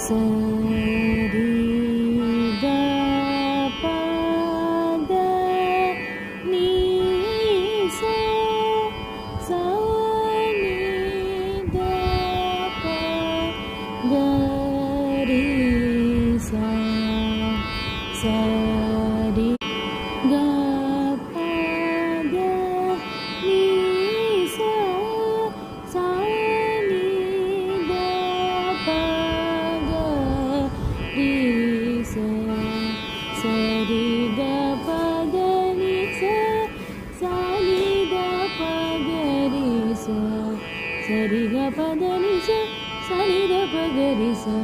சரி க ப த நீ சா சா நீ த ப க ரி சா சரி க ப த நீ சா சா நீ த ப க ரி சா சரி க ப த நீ சா சா நீ த ப க ரி சா சரி க ப த நீ சா சா நீ த ப க ரி சா